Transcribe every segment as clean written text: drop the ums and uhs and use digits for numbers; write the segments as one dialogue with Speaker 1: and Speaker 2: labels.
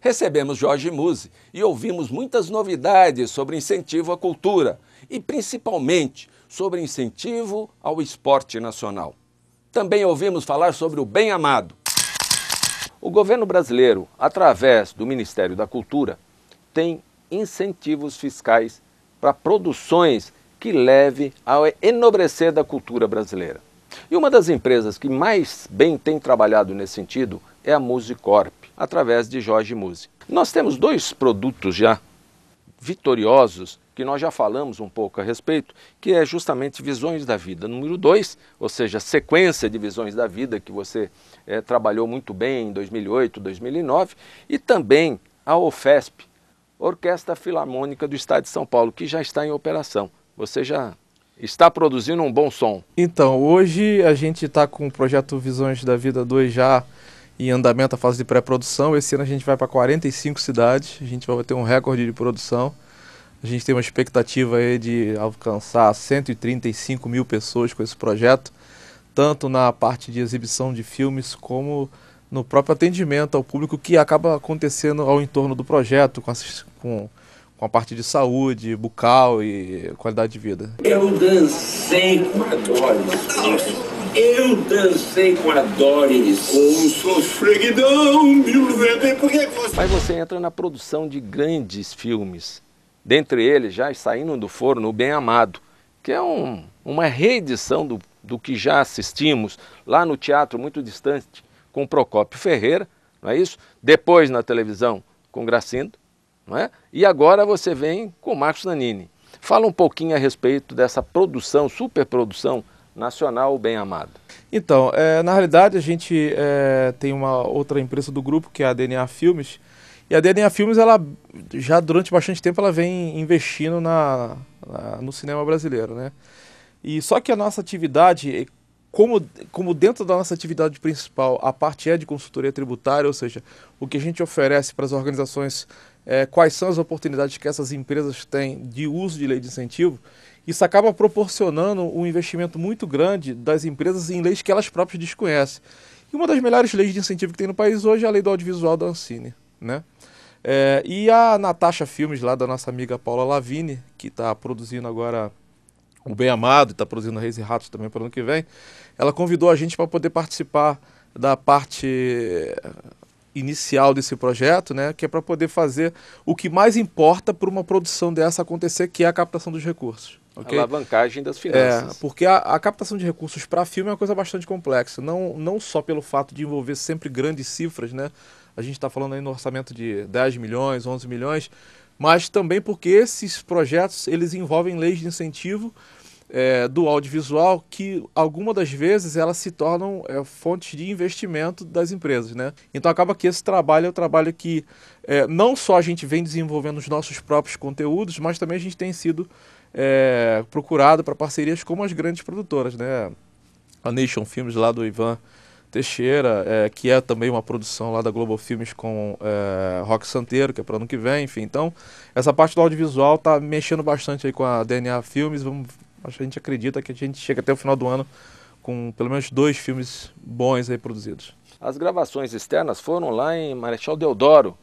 Speaker 1: Recebemos Jorge Musi e ouvimos muitas novidades sobre incentivo à cultura e principalmente sobre incentivo ao esporte nacional. Também ouvimos falar sobre o bem amado. O governo brasileiro, através do Ministério da Cultura, tem incentivos fiscais para produções que levem ao enobrecer da cultura brasileira. E uma das empresas que mais bem tem trabalhado nesse sentido é a Musicorp, através de Jorge Musi. Nós temos dois produtos já vitoriosos, que nós já falamos um pouco a respeito, que é justamente Visões da Vida número 2, ou seja, sequência de Visões da Vida, que você trabalhou muito bem em 2008, 2009, e também a OFESP, Orquestra Filarmônica do Estado de São Paulo, que já está em operação. Você já está produzindo um bom som.
Speaker 2: Então, hoje a gente está com o projeto Visões da Vida 2 já em andamento, a fase de pré-produção. Esse ano a gente vai para 45 cidades, a gente vai ter um recorde de produção. A gente tem uma expectativa aí de alcançar 135 mil pessoas com esse projeto, tanto na parte de exibição de filmes como no próprio atendimento ao público que acaba acontecendo ao entorno do projeto, com a parte de saúde, bucal e qualidade de vida.
Speaker 3: Eu dancei com a Doris. Eu dancei com a Doris. Com sofreguidão, mil vezes.
Speaker 1: Mas você entra na produção de grandes filmes. Dentre eles, já saindo do forno, O Bem Amado, que é uma reedição do que já assistimos lá no teatro muito distante, com Procópio Ferreira, não é isso? Depois na televisão com Gracindo, não é? E agora você vem com Marcos Nanini. Fala um pouquinho a respeito dessa produção, superprodução nacional, O Bem Amado.
Speaker 2: Então, na realidade a gente tem uma outra empresa do grupo, que é a DNA Filmes, e a DNA Filmes, ela já durante bastante tempo, ela vem investindo no cinema brasileiro, né? E só que a nossa atividade, como dentro da nossa atividade principal, a parte é de consultoria tributária, ou seja, o que a gente oferece para as organizações, quais são as oportunidades que essas empresas têm de uso de lei de incentivo, isso acaba proporcionando um investimento muito grande das empresas em leis que elas próprias desconhecem. E uma das melhores leis de incentivo que tem no país hoje é a lei do audiovisual da Ancine, né? E a Natasha Filmes, lá da nossa amiga Paula Lavigne, que está produzindo agora O Bem Amado, está produzindo Reis e Ratos também para o ano que vem, ela convidou a gente para poder participar da parte inicial desse projeto, né, que é para poder fazer o que mais importa para uma produção dessa acontecer, que é a captação dos recursos. Okay?
Speaker 1: A alavancagem das finanças.
Speaker 2: Porque a captação de recursos para filme é uma coisa bastante complexa, não só pelo fato de envolver sempre grandes cifras, né? A gente está falando aí no orçamento de 10 milhões, 11 milhões, mas também porque esses projetos eles envolvem leis de incentivo do audiovisual que, algumas das vezes, elas se tornam fontes de investimento das empresas, né? Então acaba que esse trabalho é um trabalho que não só a gente vem desenvolvendo os nossos próprios conteúdos, mas também a gente tem sido procurado para parcerias com as grandes produtoras, né? A Nation Films lá do Ivan Teixeira, que é também uma produção lá da Global Filmes com Roque Santeiro, que é para o ano que vem, enfim. Então, essa parte do audiovisual está mexendo bastante aí com a DNA Filmes. A gente acredita que a gente chega até o final do ano com pelo menos 2 filmes bons aí produzidos.
Speaker 1: As gravações externas foram lá em Marechal Deodoro,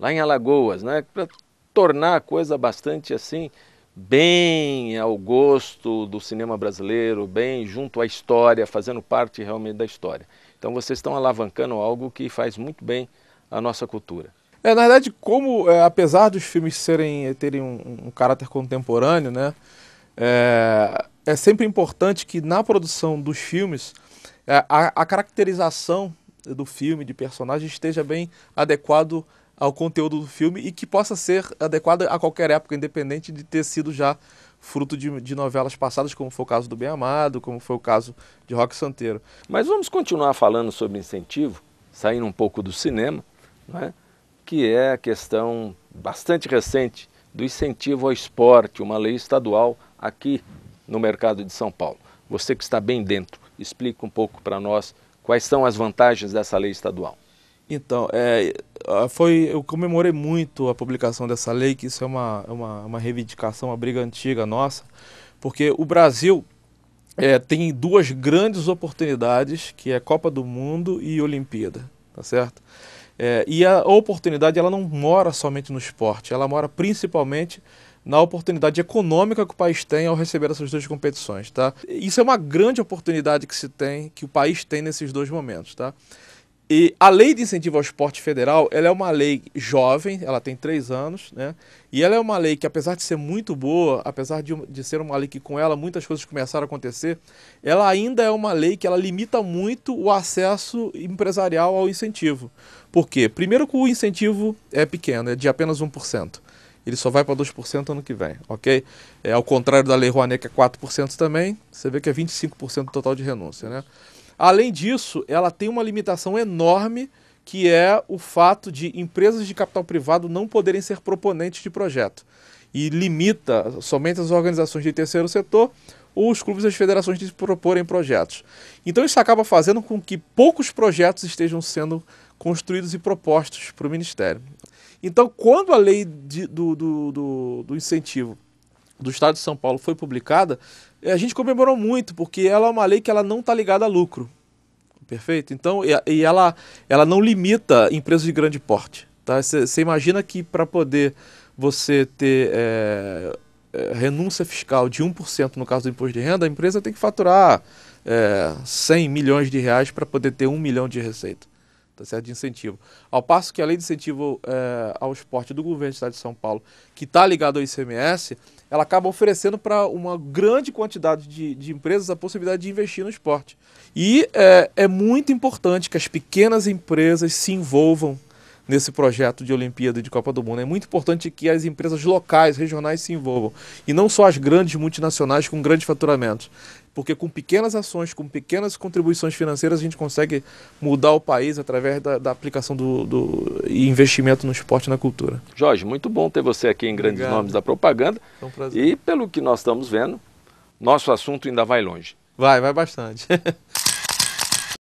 Speaker 1: lá em Alagoas, né? Para tornar a coisa bastante assim, bem ao gosto do cinema brasileiro, bem junto à história, fazendo parte realmente da história. Então vocês estão alavancando algo que faz muito bem a nossa cultura.
Speaker 2: Na verdade, apesar dos filmes terem um caráter contemporâneo, né, é sempre importante que na produção dos filmes a caracterização do filme, de personagem, esteja bem adequado ao conteúdo do filme e que possa ser adequado a qualquer época, independente de ter sido já fruto de novelas passadas, como foi o caso do Bem Amado, como foi o caso de Roque Santeiro.
Speaker 1: Mas vamos continuar falando sobre incentivo, saindo um pouco do cinema, né? Que é a questão bastante recente do incentivo ao esporte, uma lei estadual aqui no mercado de São Paulo. Você que está bem dentro, explica um pouco para nós quais são as vantagens dessa lei estadual.
Speaker 2: Então, eu comemorei muito a publicação dessa lei, que isso é uma reivindicação, uma briga antiga nossa, porque o Brasil tem 2 grandes oportunidades, que é Copa do Mundo e Olimpíada, tá certo? E a oportunidade ela não mora somente no esporte, ela mora principalmente na oportunidade econômica que o país tem ao receber essas duas competições, tá? Isso é uma grande oportunidade que o país tem nesses dois momentos, tá? E a Lei de Incentivo ao Esporte Federal, ela é uma lei jovem, ela tem 3 anos, né? E ela é uma lei que, apesar de ser muito boa, apesar de ser uma lei que com ela muitas coisas começaram a acontecer, ela ainda é uma lei que ela limita muito o acesso empresarial ao incentivo. Por quê? Primeiro que o incentivo é pequeno, é de apenas 1%. Ele só vai para 2% ano que vem, ok? Ao contrário da Lei Rouanet, que é 4% também, você vê que é 25% total de renúncia, né? Além disso, ela tem uma limitação enorme, que é o fato de empresas de capital privado não poderem ser proponentes de projeto. E limita somente as organizações de terceiro setor ou os clubes e as federações de proporem projetos. Então isso acaba fazendo com que poucos projetos estejam sendo construídos e propostos para o Ministério. Então, quando a lei do incentivo do Estado de São Paulo foi publicada, a gente comemorou muito, porque ela é uma lei que ela não está ligada a lucro. Perfeito? Então, ela não limita empresas de grande porte. Tá? Você imagina que para poder você ter renúncia fiscal de 1% no caso do imposto de renda, a empresa tem que faturar 100 milhões de reais para poder ter 1 milhão de receita. Tá certo? De incentivo. Ao passo que a lei de incentivo ao esporte do governo do Estado de São Paulo, que está ligado ao ICMS, ela acaba oferecendo para uma grande quantidade de empresas a possibilidade de investir no esporte. E é muito importante que as pequenas empresas se envolvam nesse projeto de Olimpíada e de Copa do Mundo. É muito importante que as empresas locais, regionais se envolvam. E não só as grandes multinacionais com grandes faturamentos. Porque com pequenas ações, com pequenas contribuições financeiras, a gente consegue mudar o país através da aplicação do investimento no esporte e na cultura.
Speaker 1: Jorge, muito bom ter você aqui em Grandes Nomes da Propaganda.
Speaker 2: É um prazer.
Speaker 1: E pelo que nós estamos vendo, nosso assunto ainda vai longe.
Speaker 2: Vai bastante.